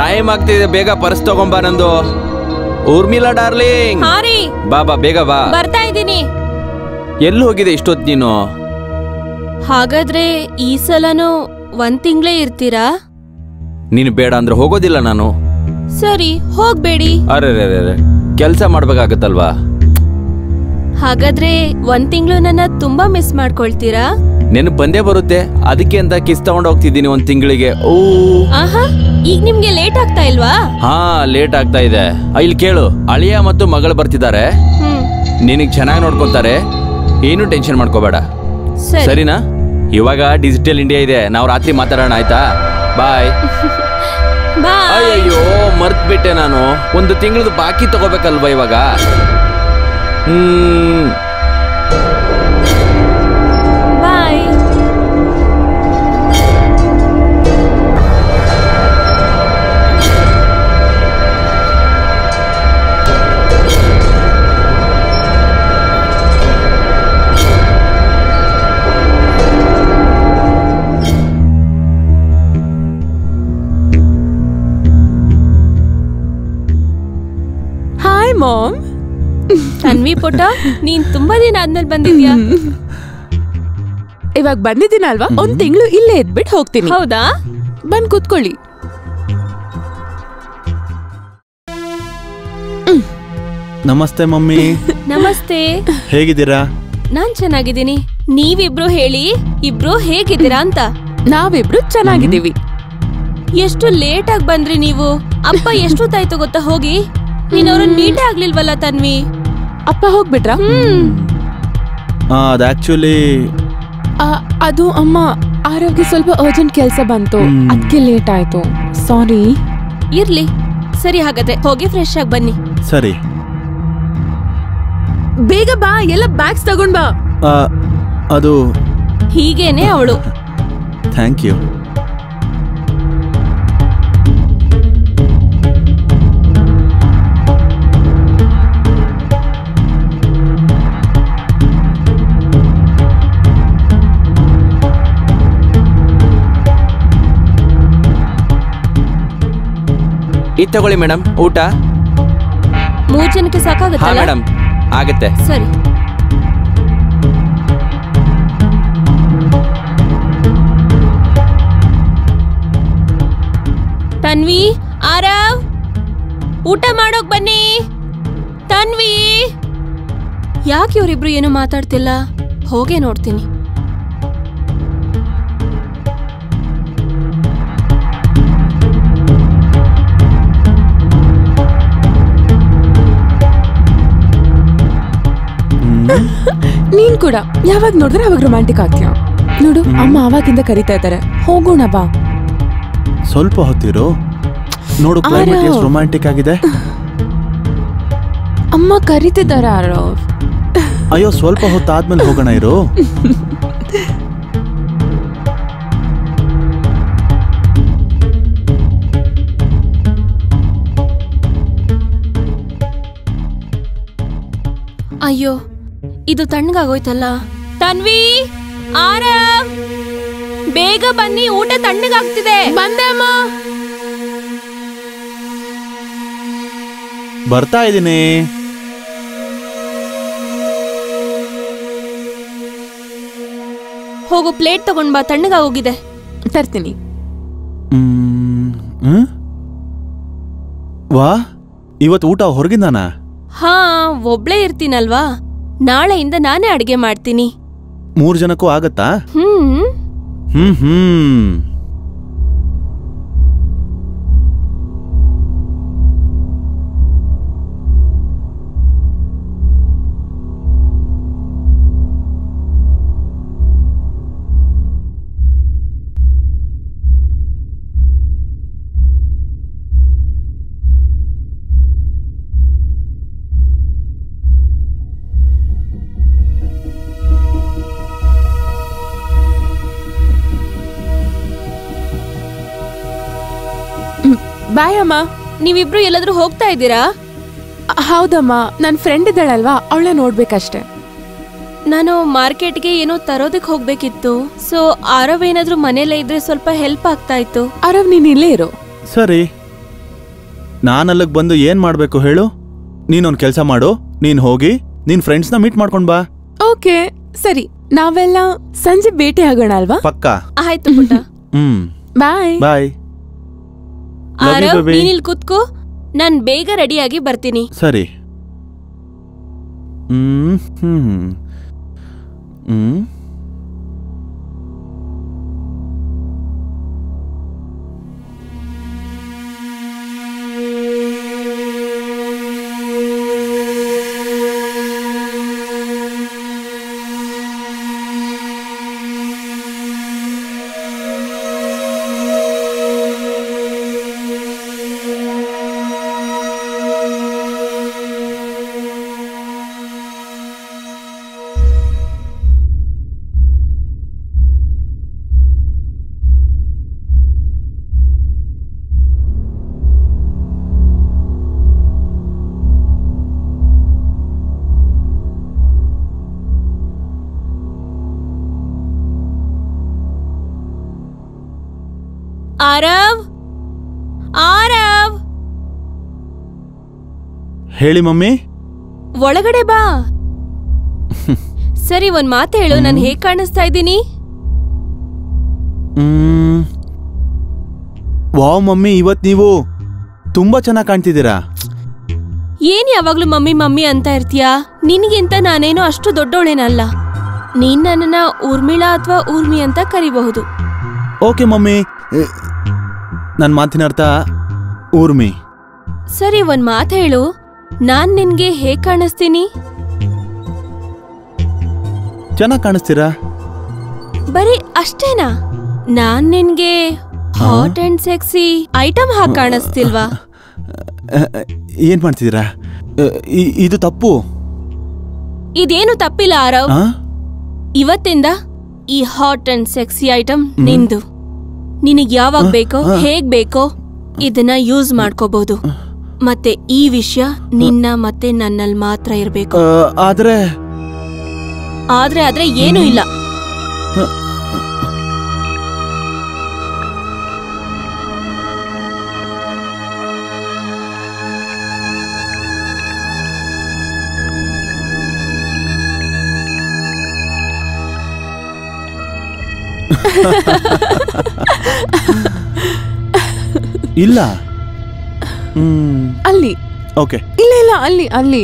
Time ಆಗ್ತಿದೆ, ಬೇಗ purse ತಗೊಂಬಾ ನಂದು. ಊರ್ಮಿಳಾ ಡಾರ್ಲಿಂಗ್, ಬಾ ಬಾ ಬೇಗ ಬಾ. ಬರ್ತಾ ಇದ್ದೀನಿ. ಎಲ್ಲಿ ಹೋಗಿದೆ ಇಷ್ಟೊತ್ತು ನೀನು? ಹಾಗಾದ್ರೆ ಈ ಸಲನು 1 ತಿಂಗಳೇ ಇರ್ತೀರಾ? ನೀನು ಬೇಡ ಅಂದ್ರೆ ಹೋಗೋದಿಲ್ಲ ನಾನು. ಸರಿ, ಹೋಗ್ಬೇಡಿ. ಅರೆ ಕೆಲ್ಸ ಮಾಡ್ಬೇಕಾಗತ್ತಲ್ವಾ? ಹಾಗಾದ್ರೆ 1 ತಿಂಗಳು ನನ್ನ ತುಂಬಾ ಮಿಸ್ ಮಾಡ್ಕೊಳ್ತೀರಾ? ನೆನಪು ಬಂದೇ ಬರುತ್ತೆ, ಅದಕ್ಕೆ ಅಂತ ಕಿಸ್ ತಗೊಂಡ್ ಹೋಗ್ತಿದ್ದೀನಿ 1 ತಿಂಗಳಿಗೆ. ಆಹಾ, ಈಗ ನಿಮ್ಗೆ ಲೇಟ್ ಆಗ್ತಾ ಇಲ್ವಾ? ಹಾ, ಲೇಟ್ ಆಗ್ತಾ ಇದೆ. ಇಲ್ಲಿ ಕೇಳು, ಅಳಿಯ ಮತ್ತು ಮಗಳು ಬರ್ತಿದ್ದಾರೆ. ನಿನಗ್ ಚೆನ್ನಾಗಿ ನೋಡ್ಕೊಂತಾರೆ, ಏನು ಟೆನ್ಷನ್ ಮಾಡ್ಕೋಬೇಡ, ಸರಿನಾ? ಇವಾಗ ಡಿಜಿಟಲ್ ಇಂಡಿಯಾ ಇದೆ, ನಾವು ರಾತ್ರಿ ಮಾತಾಡೋಣ, ಆಯ್ತಾ? ಬಾಯ್. ಅಯ್ಯೋ, ಮರ್ತ್ ಬಿಟ್ಟೆ ನಾನು. 1 ತಿಂಗಳದ್ದು ಬಾಕಿ ತಗೋಬೇಕಲ್ವಾ ಇವಾಗ? ಬಾಯ್. Hi ma'am. ತನ್ವಿ ಪುಟ್ಟ, ನೀನ್ ತುಂಬಾ ದಿನ ಆದ್ಮೇಲೆ ಬಂದಿದ್ಯಾ. ಇವಾಗ ಬಂದಿದ್ದೀನಲ್ವಾ, 1 ತಿಂಗಳು ಇಲ್ಲೇ ಇದ್ಬಿಟ್ಟು ಹೋಗ್ತೀನಿ. ಹೌದಾ? ಬಂದ್ ಕೂತ್ಕೊಳ್ಳಿ. ನಮಸ್ತೆ ಮಮ್ಮಿ. ನಮಸ್ತೆ. ಹೇಗಿದ್ದೀರಾ? ನಾನ್ ಚೆನ್ನಾಗಿದ್ದೀನಿ. ನೀವಿಬ್ರು ಹೇಳಿ, ಇಬ್ರು ಹೇಗಿದ್ದೀರಾ ಅಂತ. ನಾವಿಬ್ರು ಚೆನ್ನಾಗಿದ್ದೀವಿ. ಎಷ್ಟು ಲೇಟ್ ಆಗಿ ಬಂದ್ರಿ ನೀವು. ಅಪ್ಪ ಎಷ್ಟೊತ್ತಾಯ್ತು ಗೊತ್ತಾ ಹೋಗಿ? ನೀನವ್ರು ನೀಟೇ ಆಗ್ಲಿಲ್ವಲ್ಲ ತನ್ವಿ. ಅಪ್ಪ ಹೋಗ್ಬಿಟ್ರಾ? ಅದು ಆಕ್ಚುಲಿ ಅದು ಅಮ್ಮ ಆರೋಗ್ಯ ಸ್ವಲ್ಪ ಅರ್ಜೆಂಟ್ ಕೆಲಸ ಬಂತು, ಅದಕ್ಕೆ ಲೇಟ್ ಆಯ್ತು. ಸಾರಿ. ಇರ್ಲಿ, ಸರಿ. ಹಾಗಾದ್ರೆ ಹೋಗಿ ಫ್ರೆಶ್ ಆಗಿ ಬನ್ನಿ. ಸರಿ, ಬೇಗ ಬಾ, ಎಲ್ಲ ಬ್ಯಾಗ್ಸ್ ತಗೊಂಡ್ ಬಾ. ಅದು ಹೀಗೇನೆ ಅವಳು. Thank you. ಇದು ತಗೊಳ್ಳಿ ಮೇಡಮ್, ಊಟ 3 ಜನಕ್ಕೆ ಸಾಕಾಗುತ್ತಲ್ಲ? ಮೇಡಮ್, ಆಗತ್ತೆ. ಸರಿ. ತನ್ವಿ, ಆರವ್, ಊಟ ಮಾಡೋಕ್ ಬನ್ನಿ. ತನ್ವಿ, ಯಾಕೆ ಇವರಿಬ್ರು ಏನು ಮಾತಾಡ್ತಿಲ್ಲ? ಹೋಗೇ ನೋಡ್ತೀನಿ. ನೀನ್ ಕೂಡ ಯಾವಾಗ ನೋಡಿದ್ರೆ ಅವಾಗ ರೊಮ್ಯಾಂಟಿಕ್ ಆಗ್ತೀಯ ನೋಡು. ಅಮ್ಮ ಅವಾಗಿಂದ ಕರಿತಾ ಇದ್ದಾರೆ, ಹೋಗೋಣ ಬಾ. ಸ್ವಲ್ಪ ಹೊತ್ತಿರು, ನೋಡು ಕ್ಲೈಮೇಟ್ ಎಷ್ಟು ರೊಮ್ಯಾಂಟಿಕ್ ಆಗಿದೆ. ಅಮ್ಮ ಕರಿತಿದ್ದಾರೆ ಆರವ್. ಅಯ್ಯೋ, ಸ್ವಲ್ಪ ಹೊತ್ತಾದ್ಮೇಲೆ ಹೋಗೋಣ ಇರು. ಅಯ್ಯೋ, ಇದು ತಣ್ಣಗಾಗೋಯ್ತಲ್ಲ. ತನ್ವಿ, ಆರವ್, ಬೇಗ ಬನ್ನಿ, ಊಟ ತಣ್ಣಗಾಗ್ತಿದೆ. ಬಂದೆ ಅಮ್ಮ. ಬರ್ತಾ ಇದ್ದೀನಿ. ಹೋಗು, ಪ್ಲೇಟ್ ತಗೊಂಡ್ ಬಾ, ತಣ್ಣಗಾಗೋಗಿದೆ. ತರ್ತೀನಿ. ವಾ, ಇವತ್ತು ಊಟ ಹೊರಗಿಂದಾನಾ? ಹಾ, ಒಬ್ಳೇ ಇರ್ತೀನಲ್ವಾ, ನಾಳೆಯಿಂದ ನಾನೇ ಅಡಿಗೆ ಮಾಡ್ತೀನಿ. 3 ಜನಕ್ಕೂ ಆಗತ್ತಾ? ಹ್ಮ್. ಬಾಯ್ ಅಮ್ಮ. ನೀವಿಬ್ರು ಎಲ್ಲಾದ್ರೂ ಹೋಗ್ತಾ ಇದ್ದೀರಾ? ಹೌದಮ್ಮ, ನನ್ನ ಫ್ರೆಂಡ್ ಇದ್ದಾಳಲ್ವಾ, ಅವಳೇ ನೋಡ್ಬೇಕಷ್ಟೆ. ನಾನು ಮಾರ್ಕೆಟ್ಗೆ ಏನೋ ತರೋದಕ್ಕೆ ಹೋಗ್ಬೇಕಿತ್ತು. ಸೊ ಆರವ್ ಏನಾದ್ರೂ ಮನೇಲೇ ಇದ್ರೆ ಸ್ವಲ್ಪ ಹೆಲ್ಪ್ ಆಗ್ತಾ ಇತ್ತು. ಆರವ್, ನೀನ್ ಇಲ್ಲೇ ಇರು. ಸರಿ. ನಾನಲ್ಲಿಗೆ ಬಂದು ಏನ್ ಮಾಡ್ಬೇಕು ಹೇಳು? ನೀನೊಂದ್ ಕೆಲ್ಸ ಮಾಡು, ನೀನ್ ಹೋಗಿ ನಿನ್ ಫ್ರೆಂಡ್ಸ್ನ ಮೀಟ್ ಮಾಡ್ಕೊಂಡ್ ಬಾ. ಓಕೆ ಸರಿ, ನಾವೆಲ್ಲ ಸಂಜೆ ಭೇಟಿ ಆಗೋಣ ಅಲ್ವಾ? ಪಕ್ಕ. ಆಯ್ತು ಪುಟ್ಟ. ಬಾಯ್ ಬಾಯ್. ಆರವ್ ನೀನಿಲ್ ಕೂತ್ಕೋ, ನಾನ್ ಬೇಗ ರೆಡಿಯಾಗಿ ಬರ್ತೀನಿ. ಸರಿ. ಆರವ್, ಆರವ್, ಹೇಳಿ ಮಮ್ಮಿ. ಒಳಗಡೆ ಬಾ. ಸರಿ, ಒಂದ್ ಮಾತು ಹೇಳು, ನಾನು ಹೇಗ್ ಕಾಣಿಸ್ತಾ ಇದ್ದೀನಿ? ವಾವ್ ಮಮ್ಮಿ, ಇವತ್ ನೀವು ತುಂಬಾ ಚೆನ್ನಾಗಿ ಕಾಣ್ತಿದ್ದೀರಾ. ಏನ್ ಯಾವಾಗ್ಲೂ ಮಮ್ಮಿ ಮಮ್ಮಿ ಅಂತ ಇರ್ತೀಯಾ? ನಿನ್ಗಿಂತ ನಾನೇನು ಅಷ್ಟು ದೊಡ್ಡವಳೇನಲ್ಲ. ನೀನ್ ನನ್ನನ್ನ ಊರ್ಮಿಳಾ ಅಥವಾ ಊರ್ಮಿ ಅಂತ ಕರಿಬಹುದು. ಓಕೆ ಮಮ್ಮಿ, ನನ್ನ ಮಾತಿನ ಅರ್ಥ ಊರ್ಮಿ. ಸರಿ, ಒಂದ್ ಮಾತು ಹೇಳು, ನಾನ್ ನಿನ್ಗೆ ಹೇಗ್ ಕಾಣಿಸ್ತೀನಿ? ಚೆನ್ನಾಗಿ ಕಾಣಿಸ್ತೀರಾ. ಬರೀ ಅಷ್ಟೇನಾ? ನಾನ್ ನಿನ್ಗೆ ಹಾಟ್ ಅಂಡ್ ಸೆಕ್ಸಿ ಐಟಮ್ ಹಾಕಿ ಕಾಣಿಸ್ತಿಲ್ವಾ? ಏನ್ ಮಾಡ್ತಿದ್ದೀರಾ? ಇದು ತಪ್ಪು. ಇದೇನು ತಪ್ಪಿಲ್ಲ ಆರವ್. ಇವತ್ತಿಂದ ಈ ಹಾಟ್ ಅಂಡ್ ಸೆಕ್ಸಿ ಐಟಮ್ ನಿಂದು. ನಿನಗ್ ಯಾವಾಗ ಬೇಕೋ, ಹೇಗ್ ಬೇಕೋ ಇದನ್ನ ಯೂಸ್ ಮಾಡ್ಕೋಬಹುದು. ಮತ್ತೆ ಈ ವಿಷಯ ನಿನ್ನ ಮತ್ತೆ ನನ್ನಲ್ಲಿ ಮಾತ್ರ ಇರ್ಬೇಕು. ಆದ್ರೆ ಏನೂ ಇಲ್ಲ. ಇಲ್ಲ. ಅಲ್ಲಿ. ಓಕೆ. ಇಲ್ಲ ಇಲ್ಲ, ಅಲ್ಲಿ ಅಲ್ಲಿ.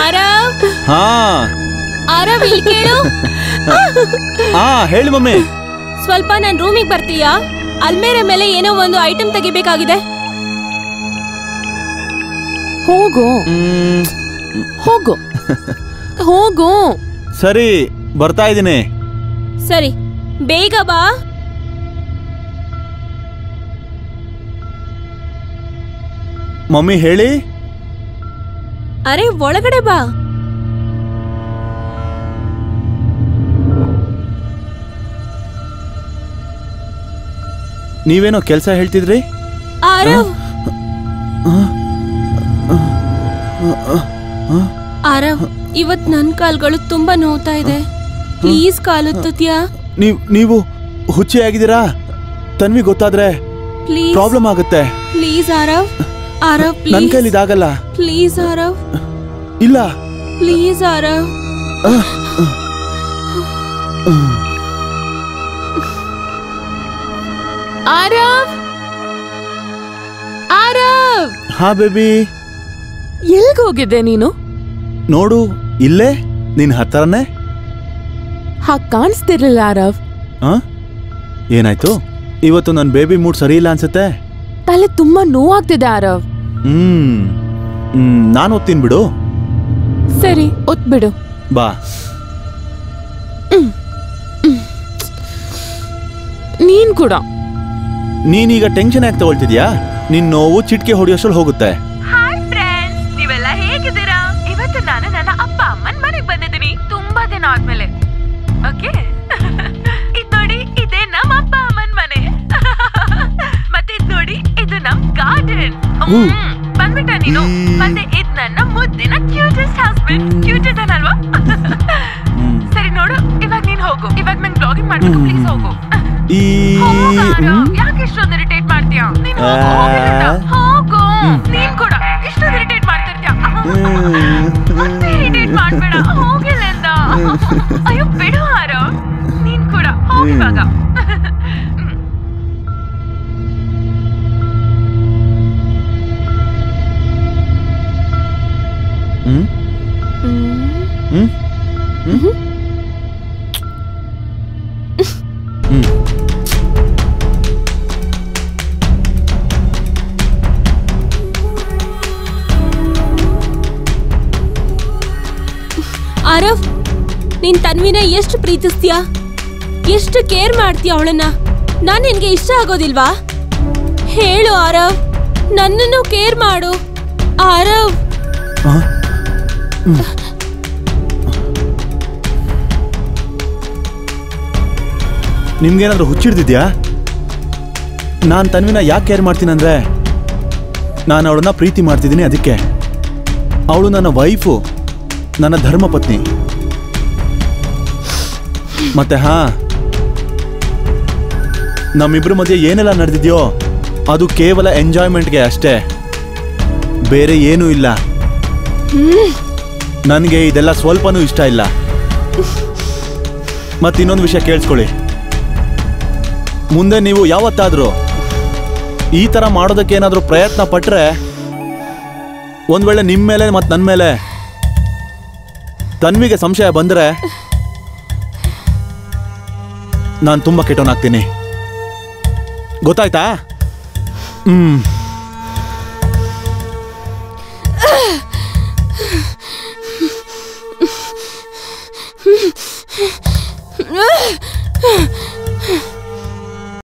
ಆರವ್, ಆರವ್ ಇಲ್ಲಿ ಕೇಳು. ಹೇಳಿ ಮಮ್ಮಿ. ಸ್ವಲ್ಪ ನನ್ ರೂಮಿಗೆ ಬರ್ತೀಯಾ? ಅಲ್ಮೇರೆ ಮೇಲೆ ಏನೋ ಒಂದು ಐಟಮ್ ತೆಗಿಬೇಕಾಗಿದೆ. ಹೋಗು ಹೋಗು ಹೋಗು. ಸರಿ, ಬರ್ತಾ ಇದ್ದೀನಿ. ಸರಿ, ಬೇಗ ಬಾ. ಮಮ್ಮಿ ಹೇಳಿ. ಅರೆ, ಒಳಗಡೆ ಬಾ. ನೀವೇನೋ ಕೆಲಸ ಹೇಳ್ತಿದ್ರಿ? ಆರವ್, ಆರವ್, ಇವತ್ ನನ್ ಕಾಲ್ಗಳು ತುಂಬಾ ನೋವ್ತಾ ಇದೆ. ಪ್ಲೀಸ್ ಕಾಲುತ್ತೀಯಾ? ನೀವು ಹುಚ್ಚಿ ಆಗಿದ್ದೀರಾ? ತನ್ವಿ ಗೊತ್ತಾದ್ರೆ ಪ್ರಾಬ್ಲಮ್ ಆಗುತ್ತೆ. Please Aarav, Aarav please. ನನ್ ಕೈಲಿ ಇದಾಗಲ್ಲ. ಪ್ಲೀಸ್ ಆರವ್. ಇಲ್ಲ ಪ್ಲೀಸ್ ಆರವ್. ಆರವ್, ಆರವ್. ಹಾ ಬೇಬಿ. ಎಲ್ಗ್ ಹೋಗಿದ್ದೆ ನೀನು? ನೋಡು, ಇಲ್ಲೇ ನಿನ್ ಹತ್ರನೇ. ಕಾಣಿಸ್ತಿರ್ಲಿಲ್ಲ ಆರವ್. ಏನಾಯ್ತು? ಇವತ್ತು ನನ್ ಬೇಬಿ ಮೂಡ್ ಸರಿ ಇಲ್ಲ ಅನ್ಸುತ್ತೆ. ತಲೆ ತುಂಬಾ ನೋವಾಗ್ತಿದೆ ಆರವ್. ನಾನು ಓದ್ತೀನಿ ಬಿಡು. ಸರಿ, ಒತ್ಬಿಡು. ಬಾ. ನೀನ್ ಕೂಡ. ನೀನೀಗ ಟೆನ್ಷನ್ ಯಾಕೆ ತಗೊಳ್ತಿದ್ಯಾ? ನಿನ್ ನೋವು ಚಿಟ್ಕೆ ಹೊಡಿಯೋಷ್ಟ್ರಲ್ಲಿ ಹೋಗುತ್ತೆ. ಹಾಯ್ ಫ್ರೆಂಡ್ಸ್, ನೀವೆಲ್ಲ ಹೇಗಿದ್ದೀರಾ? ಇವತ್ತು ನಾನು ನನ್ನ ಅಪ್ಪ ಅಮ್ಮನ ಮನೆಗೆ ಬಂದಿದ್ದೀನಿ ತುಂಬಾ ದಿನ ಆದ್ಮೇಲೆ. ಬಂದ್ಬಿಟ್ಟ ನೀನು ಮತ್ತೆ ಇದ್ ನನ್ನ ಮುದ್ದಿನ ಕ್ಯೂಟೆಸ್ಟ್ ಹಸ್ಬೆಂಡ್ ಕ್ಯೂಟ್ ಇದ್ದಾನಲ್ವಾ ಸರಿ ನೋಡು ಇವಾಗ ನೀನ್ ಹೋಗು ಇವಾಗ ನಂಗೆ ಬ್ಲಾಗಿಂಗ್ ಮಾಡ್ಬೇಕು ಪ್ಲೀಸ್ ಹೋಗು ಯಾಕೆ ಇಷ್ಟೊಂದು ಇರಿಟೇಟ್ ಮಾಡ್ತೀಯ ನೀನು ಹೋಗು ನೀನ್ ಕೂಡ ಇಷ್ಟೊಂದು ಇರಿಟೇಟ್ ಮಾಡ್ತಿರ್ತೀಯ ಮತ್ತೆ ಇರಿಟೇಟ್ ಮಾಡ್ಬೇಡ ಹೋಗಿಲ್ಲಿಂದ ಅಯ್ಯೋ ಬಿಡು ಆರವ್ ನೀನ್ ಕೂಡ ಹೋಗಿವಾಗ ಆರವ್ ನೀನ್ ತನ್ವಿನ ಎಷ್ಟು ಪ್ರೀತಿಸ್ತೀಯ ಎಷ್ಟು ಕೇರ್ ಮಾಡ್ತೀಯ ಅವಳನ್ನ ನಾನ್ ನಿನ್ಗೆ ಇಷ್ಟ ಆಗೋದಿಲ್ವಾ ಹೇಳು ಆರವ್ ನನ್ನನ್ನು ಕೇರ್ ಮಾಡು ಆರವ್ ನಿಮ್ಗೇನಾದ್ರೂ ಹುಚ್ಚಿಡ್ದಿದ್ಯಾ ನಾನು ತನ್ವಿನ ಯಾಕೆ ಕೇರ್ ಮಾಡ್ತೀನಂದ್ರೆ ನಾನು ಅವಳನ್ನ ಪ್ರೀತಿ ಮಾಡ್ತಿದ್ದೀನಿ ಅದಕ್ಕೆ ಅವಳು ನನ್ನ ವೈಫು ನನ್ನ ಧರ್ಮಪತ್ನಿ ಮತ್ತೆ ನಮ್ಮಿಬ್ರ ಮಧ್ಯೆ ಏನೆಲ್ಲ ನಡೆದಿದ್ಯೋ ಅದು ಕೇವಲ ಎಂಜಾಯ್ಮೆಂಟ್ಗೆ ಅಷ್ಟೇ ಬೇರೆ ಏನೂ ಇಲ್ಲ ನನಗೆ ಇದೆಲ್ಲ ಸ್ವಲ್ಪನೂ ಇಷ್ಟ ಇಲ್ಲ ಮತ್ತೆ ಇನ್ನೊಂದು ವಿಷಯ ಕೇಳಿಸ್ಕೊಳ್ಳಿ ಮುಂದೆ ನೀವು ಯಾವತ್ತಾದ್ರೂ ಈ ತರ ಮಾಡೋದಕ್ಕೆ ಏನಾದ್ರೂ ಪ್ರಯತ್ನ ಪಟ್ರೆ ಒಂದ್ ವೇಳೆ ನಿಮ್ಮ ಮೇಲೆ ಮತ್ತೆ ನನ್ನ ಮೇಲೆ ತನ್ವಿಗೆ ಸಂಶಯ ಬಂದ್ರೆ ನಾನು ತುಂಬಾ ಕೆಟ್ಟವನಾಗ್ತೀನಿ ಗೊತ್ತಾಯ್ತಾ